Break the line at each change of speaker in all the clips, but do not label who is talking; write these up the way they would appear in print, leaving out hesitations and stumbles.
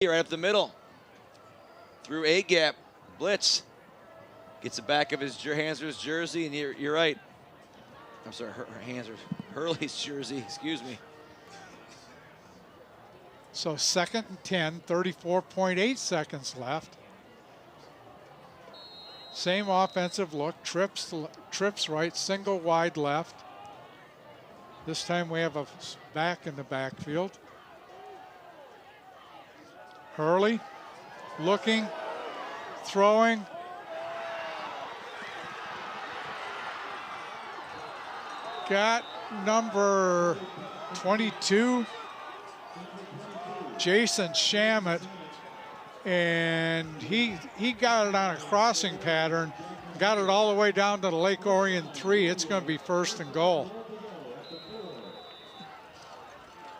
Right up the middle. Through A gap. Blitz. Gets the back of his Hanser's jersey, and you're right. I'm sorry, Hurley's jersey, excuse me.
So 2nd and 10, 34.8 seconds left. Same offensive look, trips right, single wide left. This time we have a back in the backfield. Hurley looking, throwing. Got number 22, Jason Shamet, and he got it on a crossing pattern, got it all the way down to the Lake Orion 3. It's going to be 1st and goal.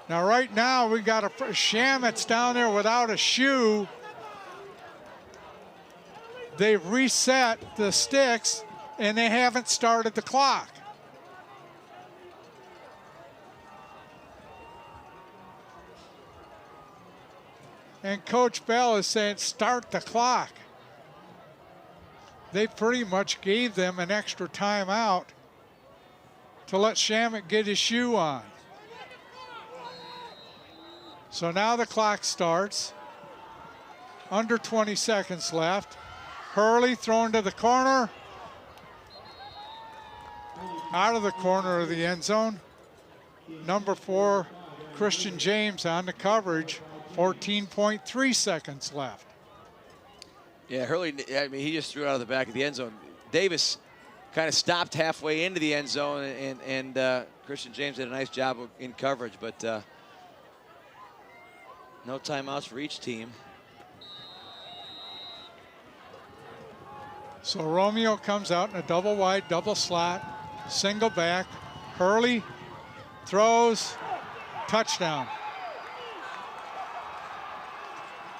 Now right now we got a Shamet's down there without a shoe. They've reset the sticks and they haven't started the clock. And Coach Bell is saying, start the clock. They pretty much gave them an extra timeout to let Shamet get his shoe on. So now the clock starts. Under 20 seconds left. Hurley thrown to the corner. Out of the corner of the end zone. Number 4, Christian James on the coverage. 14.3 seconds left.
Yeah, Hurley, I mean, he just threw it out of the back of the end zone. Davis kind of stopped halfway into the end zone, and Christian James did a nice job in coverage, but no timeouts for each team.
So Romeo comes out in a double wide, double slot, single back. Hurley throws, touchdown.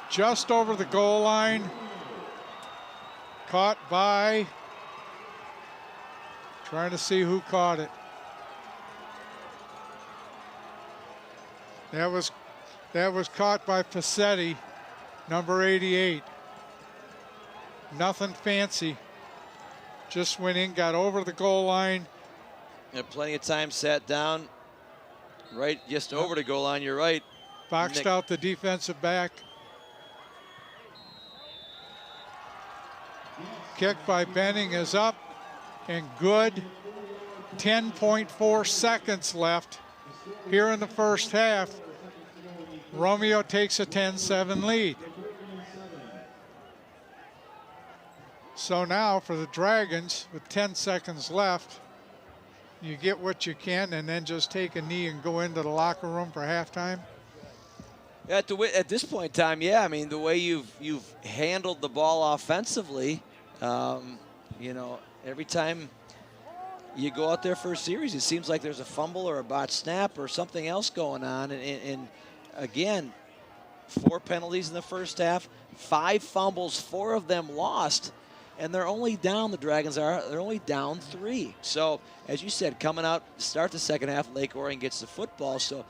Just over the goal line. Caught by, trying to see who caught it. That was caught by Passetti, number 88. Nothing fancy. Just went in, got over the goal line.
Had plenty of time, sat down, right just over the goal line, you're right.
Boxed out the defensive back. Kick by Benning is up and good. 10.4 seconds left here in the first half. Romeo takes a 10-7 lead. So now for the Dragons, with 10 seconds left, you get what you can and then just take a knee and go into the locker room for halftime?
At this point in time, yeah. I mean, the way you've handled the ball offensively, you know, every time you go out there for a series, it seems like there's a fumble or a botched snap or something else going on. And again, 4 penalties in the first half, 5 fumbles, 4 of them lost. And they're only down, the Dragons are, they're only down 3. So, as you said, coming out, start the second half, Lake Orion gets the football. So,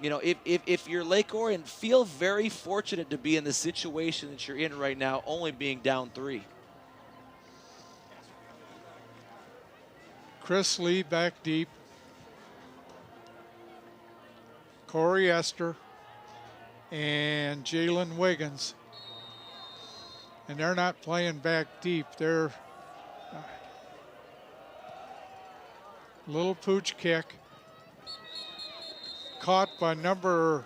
you know, if you're Lake Orion, feel very fortunate to be in the situation that you're in right now, only being down 3.
Chris Lee back deep. Corey Esther and Jalen Wiggins. And they're not playing back deep. They're little pooch kick. Caught by number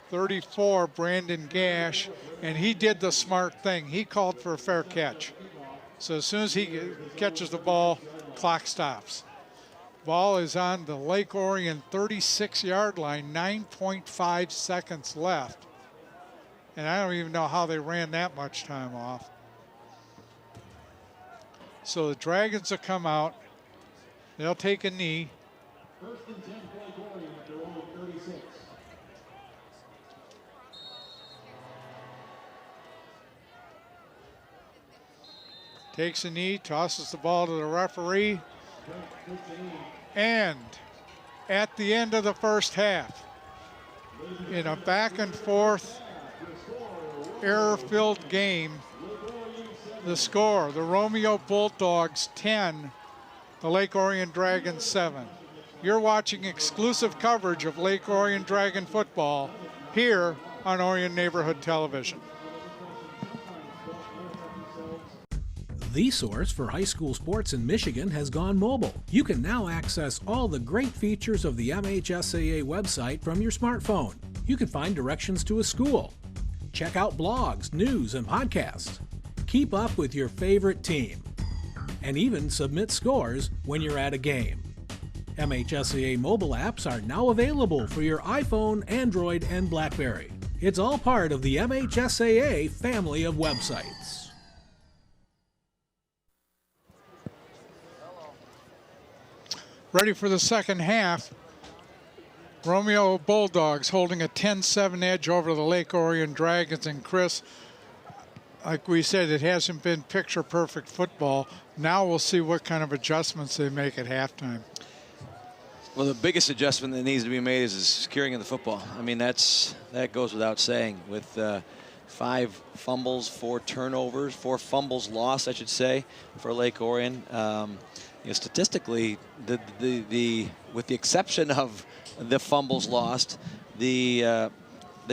34, Brandon Gash, and he did the smart thing. He called for a fair catch. So as soon as he catches the ball, clock stops. Ball is on the Lake Orion 36-yard line, 9.5 seconds left. And I don't even know how they ran that much time off. So the Dragons will come out. They'll take a knee.
First and 10 for Lake Orion at their own 36.
Takes a knee, tosses the ball to the referee. And at the end of the first half, in a back and forth error-filled game. The score, the Romeo Bulldogs 10, the Lake Orion Dragons 7. You're watching exclusive coverage of Lake Orion Dragon football here on Orion Neighborhood Television.
The source for high school sports in Michigan has gone mobile. You can now access all the great features of the MHSAA website from your smartphone. You can find directions to a school, check out blogs, news, and podcasts, keep up with your favorite team, and even submit scores when you're at a game. MHSAA mobile apps are now available for your iPhone, Android, and BlackBerry. It's all part of the MHSAA family of websites.
Ready for the second half. Romeo Bulldogs holding a 10-7 edge over the Lake Orion Dragons. And Chris, like we said, it hasn't been picture-perfect football. Now we'll see what kind of adjustments they make at halftime.
Well, the biggest adjustment that needs to be made is the securing of the football. I mean, that goes without saying. With 5 fumbles, 4 turnovers, 4 fumbles lost, I should say, for Lake Orion. Statistically, with the exception of the fumbles lost, the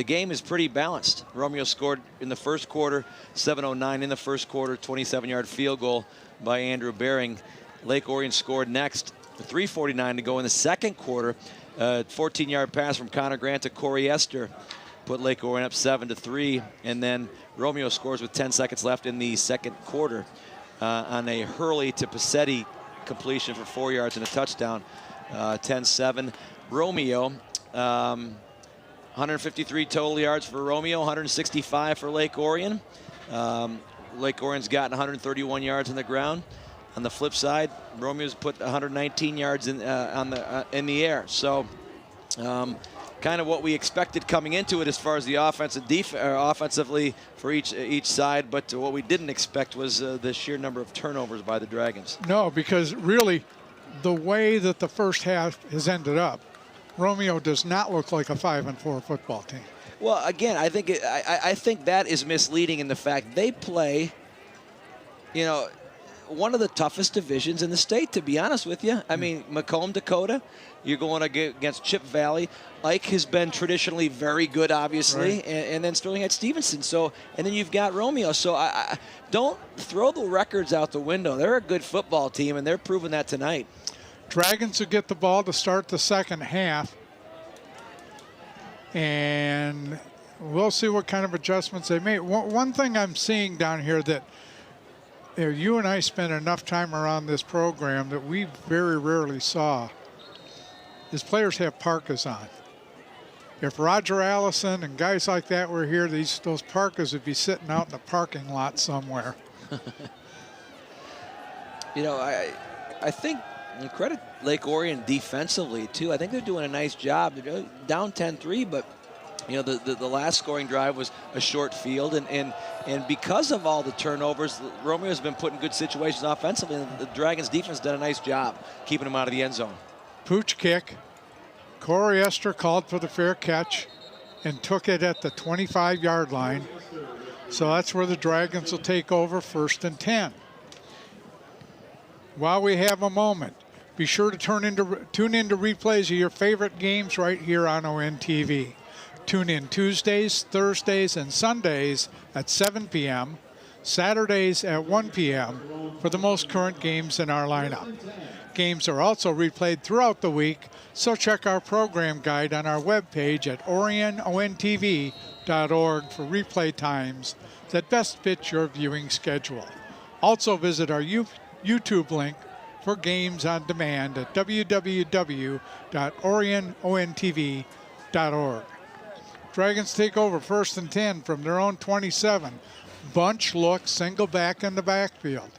game is pretty balanced. Romeo scored in the first quarter, 7:09 in the first quarter, 27-yard field goal by Andrew Bering. Lake Orion scored next, 3:49 to go in the second quarter. 14-yard pass from Connor Grant to Corey Esther put Lake Orion up 7-3, and then Romeo scores with 10 seconds left in the second quarter on a Hurley to Passetti completion for 4 yards and a touchdown. 10-7 Romeo. 153 total yards for Romeo, 165 for Lake Orion. Lake Orion's gotten 131 yards on the ground. On the flip side, Romeo's put 119 yards in the air. So kind of what we expected coming into it as far as the offensively for each side, but what we didn't expect was the sheer number of turnovers by the Dragons.
No, because really the way that the first half has ended up, Romeo does not look like a 5-4 football team.
Well, again, I think that is misleading in the fact they play, one of the toughest divisions in the state, to be honest with you. I mean, Macomb, Dakota, you're going against Chip Valley. Ike has been traditionally very good, obviously, right. and then Sterling Heights Stevenson. So, and then you've got Romeo. So I don't throw the records out the window. They're a good football team, and they're proving that tonight.
Dragons will get the ball to start the second half, and we'll see what kind of adjustments they make. One thing I'm seeing down here that you and I spent enough time around this program that we very rarely saw is players have parkas on. If Roger Allison and guys like that were here, those parkas would be sitting out in the parking lot somewhere.
I think credit Lake Orion defensively too. I think they're doing a nice job. They're down 10-3, but the last scoring drive was a short field, and because of all the turnovers, Romeo's been put in good situations offensively, and the Dragons defense done a nice job keeping them out of the end zone.
Pooch kick. Corey Esther called for the fair catch and took it at the 25-yard line. So that's where the Dragons will take over, 1st and 10. While we have a moment, be sure to tune into replays of your favorite games right here on ONTV. Tune in Tuesdays, Thursdays, and Sundays at 7 p.m., Saturdays at 1 p.m. for the most current games in our lineup. Games are also replayed throughout the week, so check our program guide on our webpage at orionontv.org for replay times that best fit your viewing schedule. Also visit our YouTube link for games on demand at www.orionontv.org. Dragons take over 1st and 10 from their own 27. Bunch look, single back in the backfield.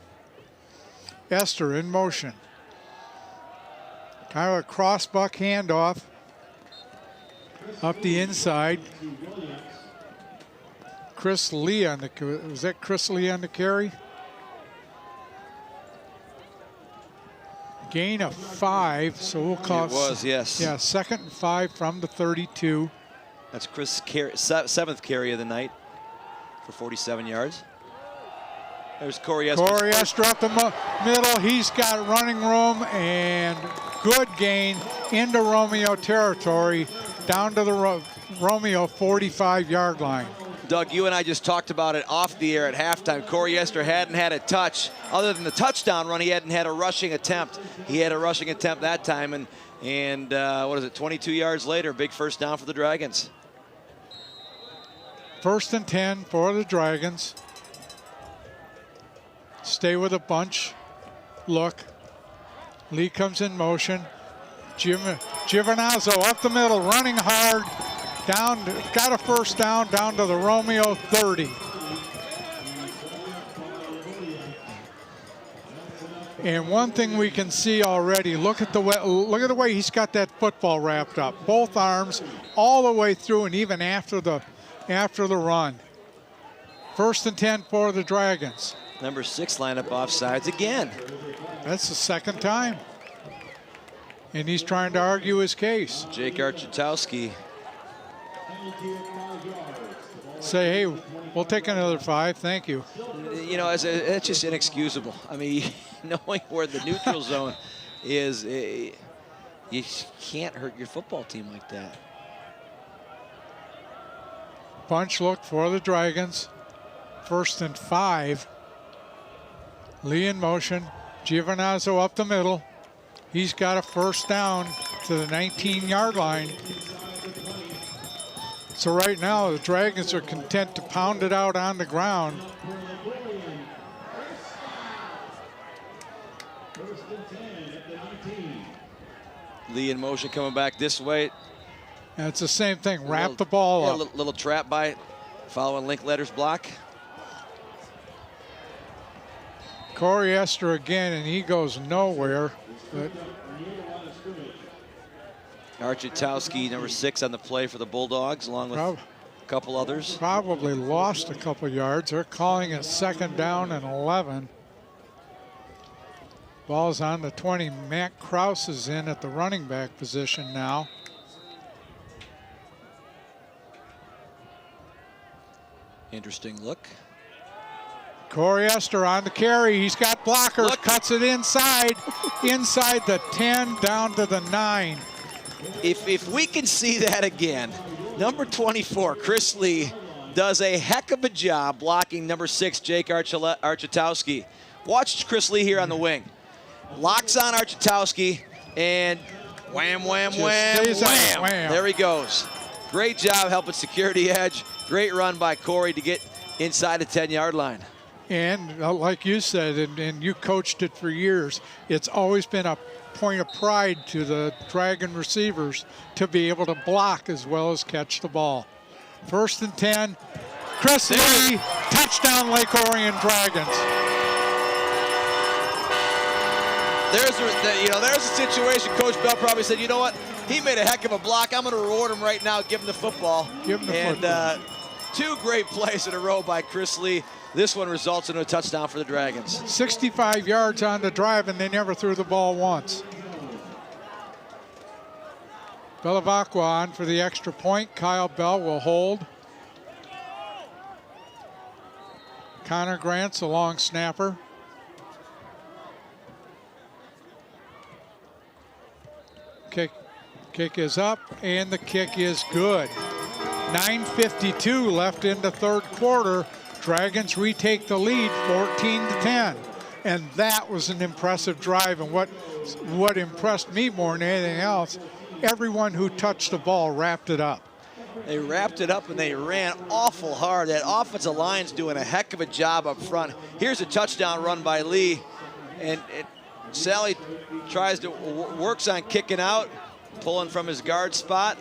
Esther in motion. Kind of a cross-buck handoff up the inside. Chris Lee on the, was that Chris Lee on the carry? Gain of 5, so we'll call
it. Was, yes.
Yeah, 2nd and 5 from the 32.
That's Chris' 7th carry of the night. for 47 yards. There's Corey Esther.
Corey Esther up the middle. He's got running room and good gain into Romeo territory, down to the Romeo 45-yard line.
Doug, you and I just talked about it off the air at halftime. Corey Esther hadn't had a touch. Other than the touchdown run, he hadn't had a rushing attempt. He had a rushing attempt that time, and what is it, 22 yards later, big first down for the Dragons.
1st and 10 for the Dragons. Stay with a bunch. Look. Lee comes in motion. Giovinazzo up the middle, running hard. Down, got a first down to the Romeo 30. And one thing we can see already, look at the way he's got that football wrapped up. Both arms all the way through and even after the run. 1st and 10 for the Dragons.
Number 6 lineup offsides again.
That's the second time. And he's trying to argue his case.
Jake Architowski.
Say, hey, we'll take another 5, thank you.
You know, it's just inexcusable. I mean, knowing where the neutral zone is, you can't hurt your football team like that.
Bunch look for the Dragons. 1st and 5. Lee in motion. Giovinazzo up the middle. He's got a first down to the 19-yard line. So right now, the Dragons are content to pound it out on the ground.
Lee in motion coming back this way.
And it's the same thing. Wrap the ball up.
Little trap by following Linkletter's block.
Corey Esther again, and he goes nowhere. But
Architowski, number 6 on the play for the Bulldogs, along with a couple others.
Probably lost a couple yards. They're calling it 2nd down and 11. Ball's on the 20. Matt Krause is in at the running back position now.
Interesting look.
Corey Esther on the carry. He's got blockers. Look. Cuts it inside the 10 down to the 9.
If we can see that again, number 24, Chris Lee, does a heck of a job blocking number 6, Jake Architowski. Watch Chris Lee here on the wing. Locks on Architowski, and wham, wham, wham, wham.
Wham.
There he goes. Great job helping security edge. Great run by Corey to get inside the 10-yard line.
And like you said, and you coached it for years, it's always been a point of pride to the Dragon receivers to be able to block as well as catch the ball. 1st and 10. Chris Lee, touchdown Lake Orion Dragons.
There's a situation. Coach Bell probably said, you know what? He made a heck of a block. I'm going to reward him right now. Give him the football.
Give him the football.
2 great plays in a row by Chris Lee. This one results in a touchdown for the Dragons.
65 yards on the drive, and they never threw the ball once. Belavacqua on for the extra point. Kyle Bell will hold. Connor Grant's a long snapper. Kick is up, and the kick is good. 9:52 left in the 3rd quarter. Dragons retake the lead 14-10. And that was an impressive drive. And what impressed me more than anything else, everyone who touched the ball wrapped it up.
They wrapped it up and they ran awful hard. That offensive line's doing a heck of a job up front. Here's a touchdown run by Lee. And Sally works on kicking out, pulling from his guard spot.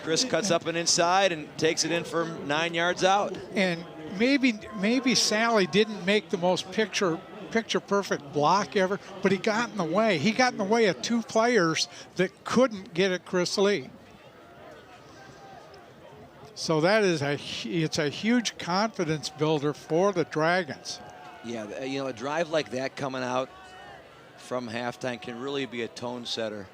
Chris cuts up and inside and takes it in for 9 yards out.
And maybe Sally didn't make the most picture perfect block ever, but he got in the way. He got in the way of 2 players that couldn't get at Chris Lee. So that is it's a huge confidence builder for the Dragons.
Yeah, a drive like that coming out from halftime can really be a tone setter.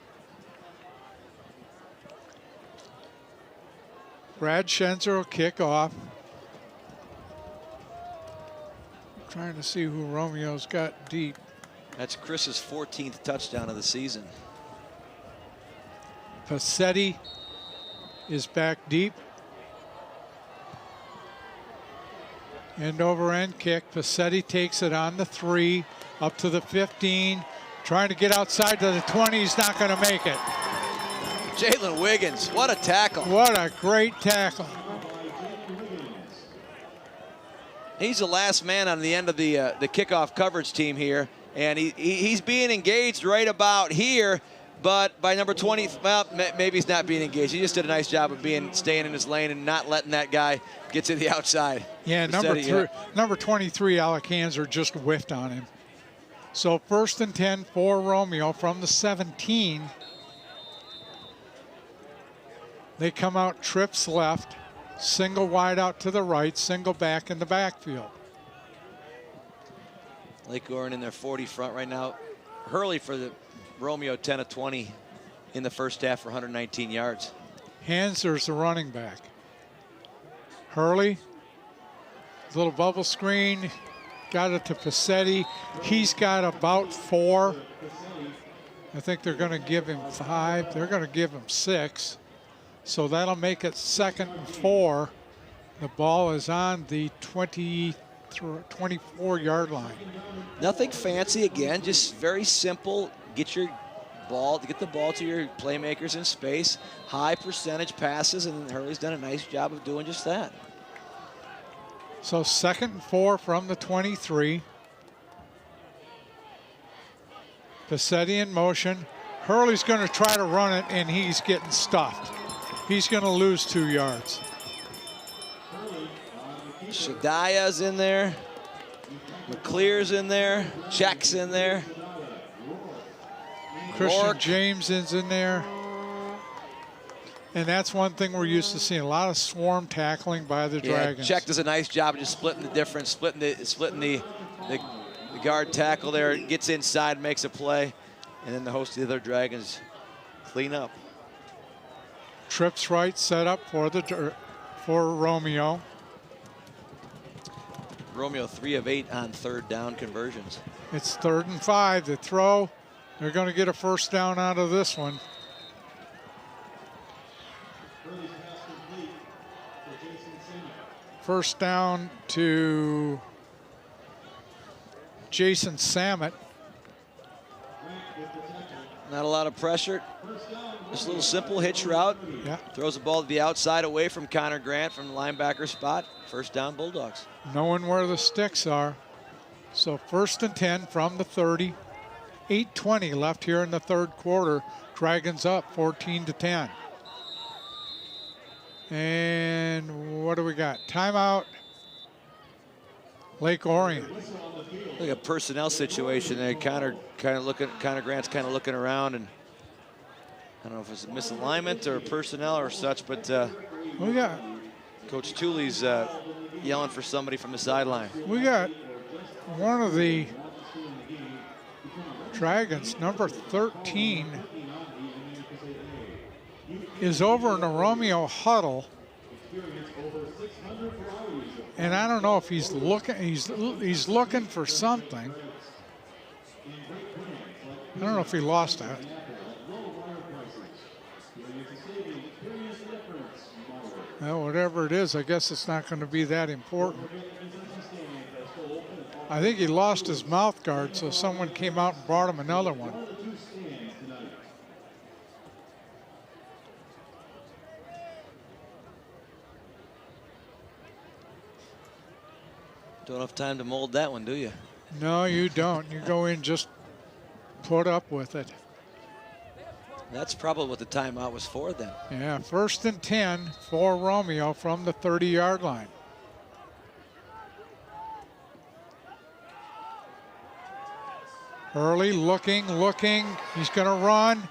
Brad Schenzer will kick off. Trying to see who Romeo's got deep.
That's Chris's 14th touchdown of the season.
Passetti is back deep. End over end kick. Passetti takes it on the 3, up to the 15. Trying to get outside to the 20. He's not going to make it.
Jalen Wiggins, what a tackle.
What a great tackle.
He's the last man on the end of the kickoff coverage team here, and he's being engaged right about here, but by number 20, well, maybe he's not being engaged. He just did a nice job of staying in his lane and not letting that guy get to the outside.
Yeah, number 23, Alec Hanser, just whiffed on him. So 1st and 10 for Romeo from the 17. They come out trips left, single wide out to the right, single back in the backfield.
Lake Orion in their 40 front right now. Hurley for the Romeo 10 of 20 in the first half for 119 yards.
Hanser's the running back. Hurley, little bubble screen, got it to Passetti. He's got about 4. I think they're going to give him 5. They're going to give him 6. So that'll make it 2nd and 4. The ball is on the 24-yard line.
Nothing fancy again, just very simple. Get the ball to your playmakers in space. High percentage passes, and Hurley's done a nice job of doing just that.
So 2nd and 4 from the 23. Passetti in motion. Hurley's going to try to run it, and he's getting stuffed. He's going to lose 2 yards.
Shadia's in there. McClear's in there. Check's in there.
Christian James is in there. And that's one thing we're used to seeing, a lot of swarm tackling by the Dragons.
Check does a nice job of just splitting the difference, splitting the guard tackle there. Gets inside, makes a play, and then the host of the other Dragons clean up.
Trips right, set up for Romeo.
Romeo 3 of 8 on 3rd down conversions.
It's 3rd and 5. The throw, they're going to get a 1st down out of this one. First down to Jason Samet.
Not a lot of pressure. Just a little simple hitch route.
Yeah.
Throws the ball to the outside away from Connor Grant from the linebacker spot. 1st down Bulldogs.
Knowing where the sticks are. So 1st and 10 from the 30. 8:20 left here in the 3rd quarter. Dragons up 14-10. And what do we got? Timeout. Lake Orion.
Like a personnel situation there. Connor Grant's kind of looking around, and I don't know if it's a misalignment or personnel or such, but
we got
Coach Tooley's yelling for somebody from the sideline.
We got one of the Dragons, number 13, is over in the Romeo huddle, and I don't know if he's looking. He's looking for something. I don't know if he lost that. Well, whatever it is, I guess it's not going to be that important. I think he lost his mouth guard, so someone came out and brought him another one.
Don't have time to mold that one, do you?
No, you don't. You go in, just put up with it.
That's probably what the timeout was for then.
Yeah, 1st and 10 for Romeo from the 30-yard line. Hurley looking. He's going to run,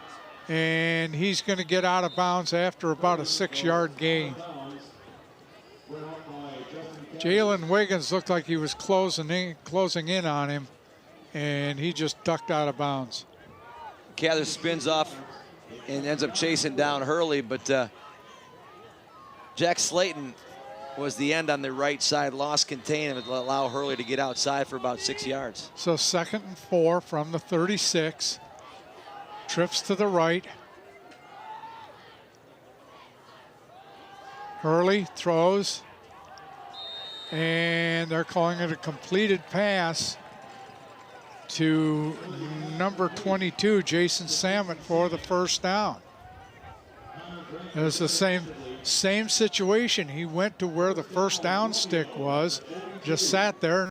and he's going to get out of bounds after about a 6-yard gain. Jalen Wiggins looked like he was closing in on him, and he just ducked out of bounds.
Cather spins off and ends up chasing down Hurley, but Jack Slayton was the end on the right side, lost contain and allow Hurley to get outside for about 6 yards.
So 2nd and 4 from the 36. Trips to the right. Hurley throws. And they're calling it a completed pass to number 22, Jason Samet, for the first down. It was the same situation. He went to where the first down stick was, just sat there.